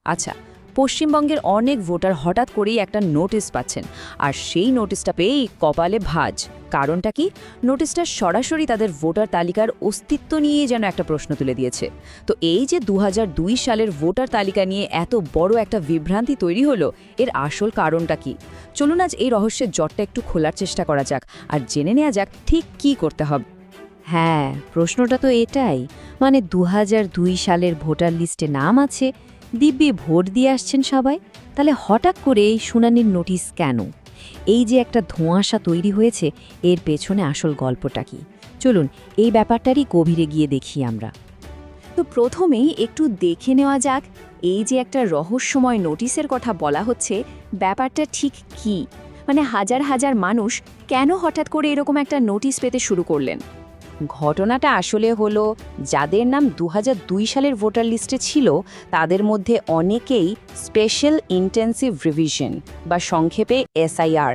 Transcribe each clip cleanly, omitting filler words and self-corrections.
আচ্ছা, পশ্চিমবঙ্গের অনেক ভোটার হঠাৎ করেই একটা নোটিশ পাচ্ছেন, আর সেই নোটিশটা পেয়েই কপালে ভাঁজ। কারণটা কি? নোটিশটা সরাসরি তাদের ভোটার তালিকার অস্তিত্ব নিয়ে যেন একটা প্রশ্ন তুলে দিয়েছে। তো এই যে ২০০২ সালের ভোটার তালিকা নিয়ে এত বড় একটা বিভ্রান্তি তৈরি হলো, এর আসল কারণটা কি? চলুন আজ এই রহস্যের জটটা একটু খোলার চেষ্টা করা যাক, আর জেনে নেওয়া যাক ঠিক কী করতে হবে। হ্যাঁ, প্রশ্নটা তো এটাই। মানে ২০০২ সালের ভোটার লিস্টে নাম আছে, দিব্যি ভোট দিয়ে আসছেন সবাই, তাহলে হঠাৎ করে এই শুনানির নোটিশ কেন? এই যে একটা ধোঁয়াশা তৈরি হয়েছে, এর পেছনে আসল গল্পটা কি? চলুন এই ব্যাপারটারই গভীরে গিয়ে দেখি আমরা। তো প্রথমেই একটু দেখে নেওয়া যাক, এই যে একটা রহস্যময় নোটিশের কথা বলা হচ্ছে, ব্যাপারটা ঠিক কী? মানে হাজার হাজার মানুষ কেন হঠাৎ করে এরকম একটা নোটিশ পেতে শুরু করলেন? ঘটনাটা আসলে হলো, যাদের নাম ২০০২ সালের ভোটার লিস্টে ছিল, তাদের মধ্যে অনেকেই স্পেশাল ইন্টেন্সিভ রিভিশন বা সংক্ষেপে এসআইআর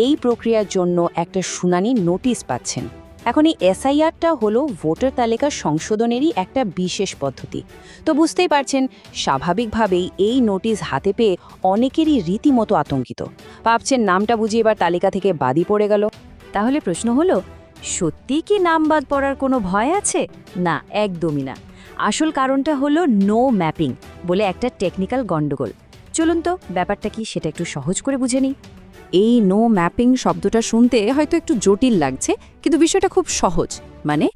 এই প্রক্রিয়ার জন্য একটা শুনানি নোটিশ পাচ্ছেন। এখন এই এসআইআরটা হলো ভোটার তালিকা সংশোধনেরই একটা বিশেষ পদ্ধতি। তো বুঝতেই পারছেন, স্বাভাবিকভাবেই এই নোটিশ হাতে পেয়ে অনেকেরই রীতিমতো আতঙ্কিত। ভাবছেন নামটা বুঝি এবার তালিকা থেকে বাদই পড়ে গেল। তাহলে প্রশ্ন হলো, সত্যি কি নাম বাদ পড়ার কোনো ভয় আছে? না, একদমই না। আসল কারণটা হলো নো ম্যাপিং বলে একটা টেকনিক্যাল গন্ডগোল। চলুন তো ব্যাপারটা কি সেটা একটু সহজ করে বুঝে নিই। এই নো ম্যাপিং শব্দটা শুনতে হয়তো একটু জটিল লাগছে, কিন্তু বিষয়টা খুব সহজ। মানে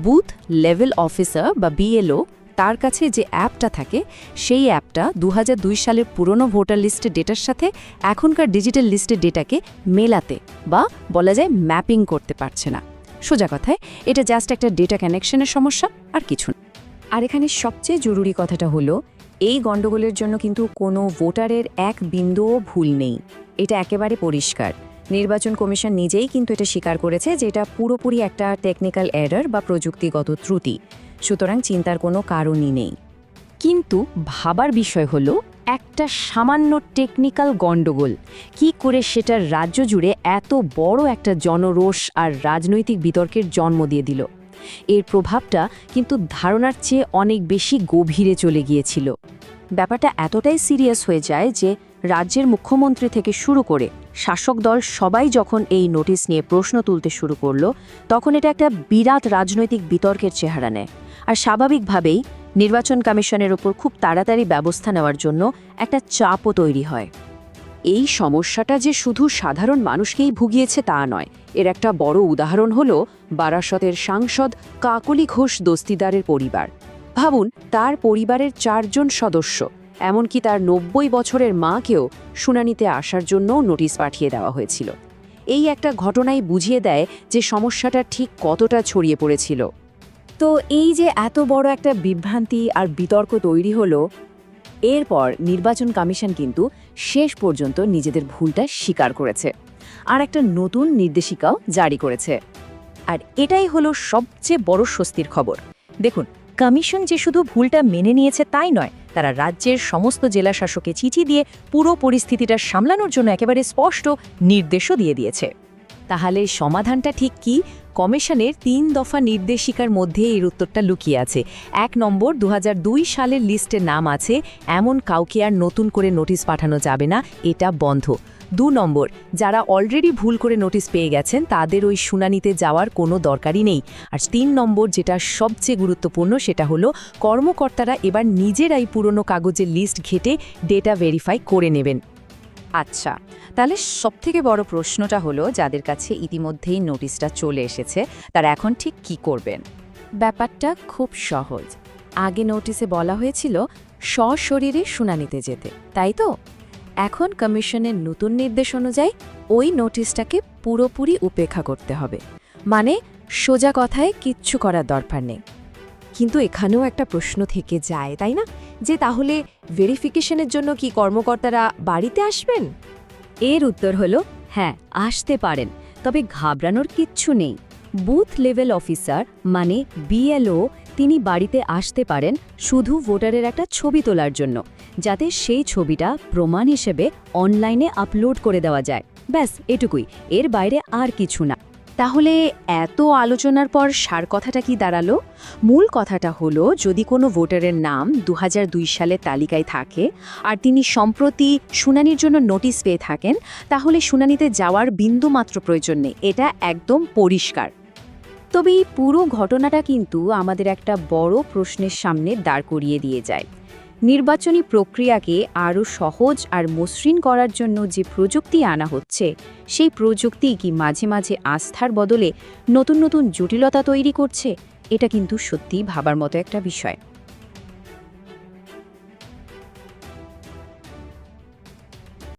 বুথ লেভেল অফিসার বা বিএলও তার কাছে যে অ্যাপটা থাকে, সেই অ্যাপটা ২০০২ সালের পুরনো ভোটার লিস্টের ডেটার সাথে এখনকার ডিজিটাল লিস্টের ডেটাকে মেলাতে বা বলা যায় ম্যাপিং করতে পারছে না। সোজা কথায় এটা জাস্ট একটা ডেটা কানেকশনের সমস্যা, আর কিছু না। আর এখানে সবচেয়ে জরুরি কথাটা হলো, এই গণ্ডগোলের জন্য কিন্তু কোনো ভোটারের এক বিন্দুও ভুল নেই। এটা একেবারে পরিষ্কার। নির্বাচন কমিশন নিজেই কিন্তু এটা স্বীকার করেছে যে এটা পুরোপুরি একটা টেকনিক্যাল এরর বা প্রযুক্তিগত ত্রুটি। সুতরাং চিন্তার কোনো কারণই নেই। কিন্তু ভাবার বিষয় হলো, একটা সামান্য টেকনিক্যাল গণ্ডগোল কি করে সেটা রাজ্য জুড়ে এত বড় একটা জনরোষ আর রাজনৈতিক বিতর্কের জন্ম দিয়ে দিল। এর প্রভাবটা কিন্তু ধারণার চেয়ে অনেক বেশি গভীরে চলে গিয়েছিল। ব্যাপারটা এতটাই সিরিয়াস হয়ে যায় যে রাজ্যের মুখ্যমন্ত্রী থেকে শুরু করে শাসক দল সবাই যখন এই নোটিশ নিয়ে প্রশ্ন তুলতে শুরু করলো, তখন এটা একটা বিরাট রাজনৈতিক বিতর্কের চেহারা নেয়। আর স্বাভাবিকভাবেই নির্বাচন কমিশনের ওপর খুব তাড়াতাড়ি ব্যবস্থা নেওয়ার জন্য একটা চাপও তৈরি হয়। এই সমস্যাটা যে শুধু সাধারণ মানুষকেই ভুগিয়েছে তা নয়, এর একটা বড় উদাহরণ হলো বারাসতের সাংসদ কাকলি ঘোষ দস্তিদারের পরিবার। ভাবুন, তার পরিবারের ৪ জন সদস্য, এমনকি তার ৯০ বছরের মাকেও শুনানিতে আসার জন্য নোটিশ পাঠিয়ে দেওয়া হয়েছিল। এই একটা ঘটনাই বুঝিয়ে দেয় যে সমস্যাটা ঠিক কতটা ছড়িয়ে পড়েছিল। তো এই যে এত বড় একটা বিভ্রান্তি আর বিতর্ক তৈরি হলো, এরপর নির্বাচন কমিশন কিন্তু শেষ পর্যন্ত নিজেদের ভুলটা স্বীকার করেছে আর একটা নতুন নির্দেশিকাও জারি করেছে। আর এটাই হলো সবচেয়ে বড় স্বস্তির খবর। দেখুন, কমিশন যে শুধু ভুলটা মেনে নিয়েছে তাই নয়, তারা রাজ্যের সমস্ত জেলা শাসককে চিঠি দিয়ে পুরো পরিস্থিতিটা সামলানোর জন্য একেবারে স্পষ্ট নির্দেশও দিয়ে দিয়েছে। তাহলে সমাধানটা ঠিক কি? কমিশনের ৩ দফা নির্দেশিকার মধ্যে এর উত্তরটা লুকিয়ে আছে। ১ নম্বর, ২০০২ সালের লিস্টে নাম আছে এমন কাউকে আর নতুন করে নোটিশ পাঠানো যাবে না, এটা বন্ধ। ২ নম্বর, যারা অলরেডি ভুল করে নোটিশ পেয়ে গেছেন তাদের ওই শুনানিতে যাওয়ার কোনো দরকারই নেই। আর ৩ নম্বর, যেটা সবচেয়ে গুরুত্বপূর্ণ, সেটা হলো কর্মকর্তারা এবার নিজেরাই পুরনো কাগজের লিস্ট ঘেঁটে ডেটা ভেরিফাই করে নেবেন। আচ্ছা, তাহলে সবথেকে বড় প্রশ্নটা হলো, যাদের কাছে ইতিমধ্যেই নোটিশটা চলে এসেছে তারা এখন ঠিক কি করবেন? ব্যাপারটা খুব সহজ। আগে নোটিশে বলা হয়েছিল সশরীরে শুনানিতে যেতে, তাই তো? এখন কমিশনের নতুন নির্দেশ অনুযায়ী ওই নোটিশটাকে পুরোপুরি উপেক্ষা করতে হবে। মানে সোজা কথায় কিচ্ছু করার দরকার নেই। কিন্তু এখানেও একটা প্রশ্ন থেকে যায়, তাই না? যে তাহলে ভেরিফিকেশনের জন্য কি কর্মকর্তারা বাড়িতে আসবেন? এর উত্তর হলো হ্যাঁ, আসতে পারেন, তবে ঘাবড়ানোর কিচ্ছু নেই। বুথ লেভেল অফিসার মানে বিএলও তিনি বাড়িতে আসতে পারেন শুধু ভোটারের একটা ছবি তোলার জন্য, যাতে সেই ছবিটা প্রমাণ হিসেবে অনলাইনে আপলোড করে দেওয়া যায়। ব্যাস এটুকুই, এর বাইরে আর কিছু না। তাহলে এত আলোচনার পর সার কথাটা কি দাঁড়ালো? মূল কথাটা হলো, যদি কোনো ভোটারের নাম 2002 সালের তালিকায় থাকে আর তিনি সম্প্রতি শুনানির জন্য নোটিশ পেয়ে থাকেন, তাহলে শুনানিতে যাওয়ার বিন্দুমাত্র প্রয়োজন নেই। এটা একদম পরিষ্কার। তবে এই পুরো ঘটনাটা কিন্তু আমাদের একটা বড় প্রশ্নের সামনে দাঁড় করিয়ে দিয়ে যায়। নির্বাচনী প্রক্রিয়াকে আরও সহজ আর মসৃণ করার জন্য যে প্রযুক্তি আনা হচ্ছে, সেই প্রযুক্তি কি মাঝে মাঝে আস্থার বদলে নতুন নতুন জটিলতা তৈরি করছে? এটা কিন্তু সত্যিই ভাবার মতো একটা বিষয়।